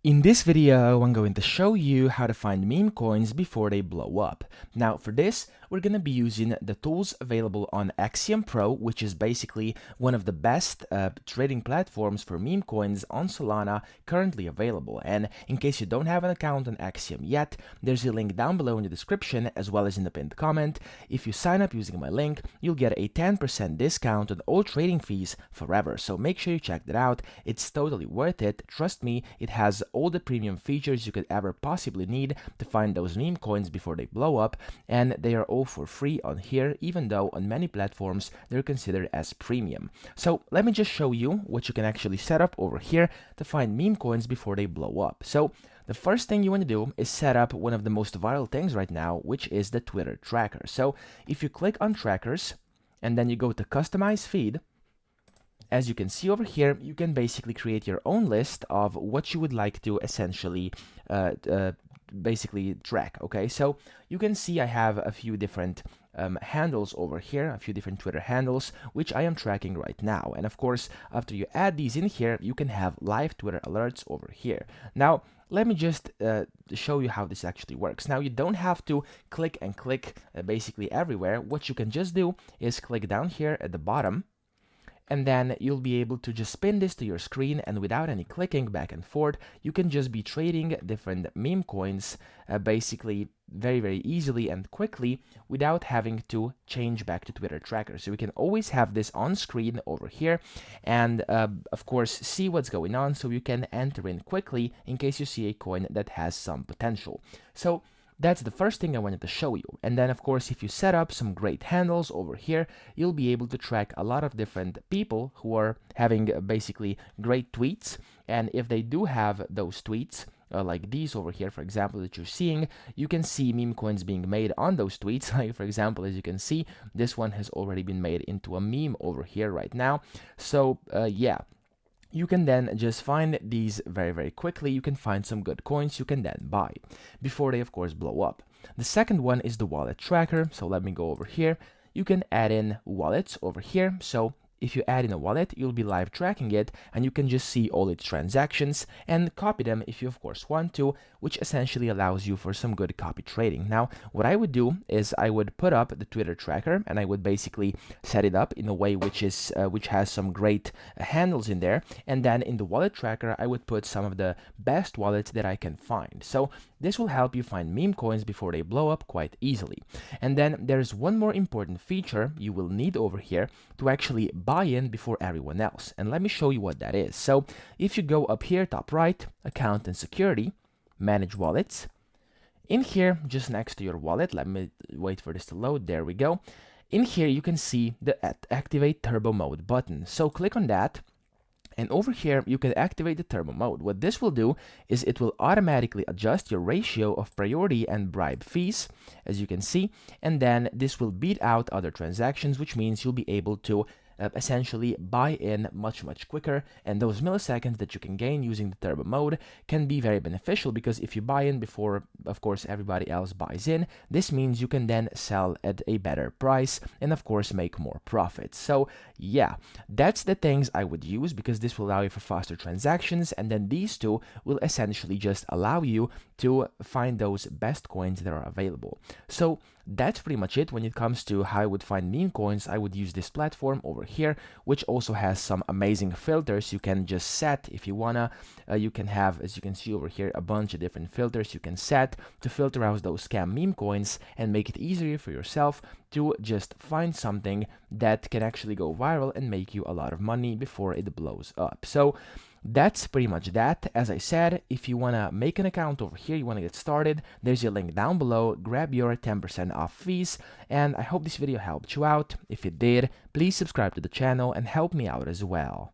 In this video, I'm going to show you how to find meme coins before they blow up. Now for this, we're going to be using the tools available on Axiom Pro, which is basically one of the best trading platforms for meme coins on Solana currently available. And in case you don't have an account on Axiom yet, there's a link down below in the description as well as in the pinned comment. If you sign up using my link, you'll get a 10% discount on all trading fees forever. So make sure you check that out. It's totally worth it. Trust me, it has all the premium features you could ever possibly need to find those meme coins before they blow up, and they are all for free on here, even though on many platforms they're considered as premium. So let me just show you what you can actually set up over here to find meme coins before they blow up. So the first thing you want to do is set up one of the most viral things right now, which is the Twitter tracker. So if you click on trackers and then you go to customize feed, as you can see over here, you can basically create your own list of what you would like to essentially basically track. Okay, so you can see I have a few different handles over here, a few different Twitter handles, which I am tracking right now. And of course, after you add these in here, you can have live Twitter alerts over here. Now, let me just show you how this actually works. Now, you don't have to click and click basically everywhere. What you can just do is click down here at the bottom, and then you'll be able to just pin this to your screen, and without any clicking back and forth, you can just be trading different meme coins basically very easily and quickly without having to change back to Twitter tracker. So we can always have this on screen over here and of course see what's going on, so you can enter in quickly in case you see a coin that has some potential. So that's the first thing I wanted to show you. And then of course, if you set up some great handles over here, you'll be able to track a lot of different people who are having basically great tweets. And if they do have those tweets, like these over here, for example, that you're seeing, you can see meme coins being made on those tweets. Like for example, as you can see, this one has already been made into a meme over here right now. So yeah. You can then just find these very quickly. You can find some good coins you can then buy before they of course blow up. The second one is the wallet tracker. So let me go over here. You can add in wallets over here. So if you add in a wallet, you'll be live tracking it, and you can just see all its transactions and copy them if you of course want to, which essentially allows you for some good copy trading. Now, what I would do is I would put up the Twitter tracker, and I would basically set it up in a way which has some great handles in there, and then in the wallet tracker, I would put some of the best wallets that I can find. So this will help you find meme coins before they blow up quite easily. And then there's one more important feature you will need over here to actually buy in before everyone else. And let me show you what that is. So if you go up here, top right, account and security, manage wallets. In here, just next to your wallet, let me wait for this to load. There we go. In here, you can see the activate turbo mode button. So click on that. And over here, you can activate the turbo mode. What this will do is it will automatically adjust your ratio of priority and bribe fees, as you can see. And then this will beat out other transactions, which means you'll be able to essentially buy in much quicker, and those milliseconds that you can gain using the turbo mode can be very beneficial, because if you buy in before of course everybody else buys in, this means you can then sell at a better price and of course make more profits. So yeah, that's the things I would use, because this will allow you for faster transactions, and then these two will essentially just allow you to find those best coins that are available. So that's pretty much it when it comes to how I would find meme coins. I would use this platform over here, which also has some amazing filters you can just set if you wanna. You can have, as you can see over here, a bunch of different filters you can set to filter out those scam meme coins and make it easier for yourself to just find something that can actually go viral and make you a lot of money before it blows up. So that's pretty much that. As I said, if you want to make an account over here, you want to get started, there's a link down below. Grab your 10% off fees, and I hope this video helped you out. If it did, please subscribe to the channel and help me out as well.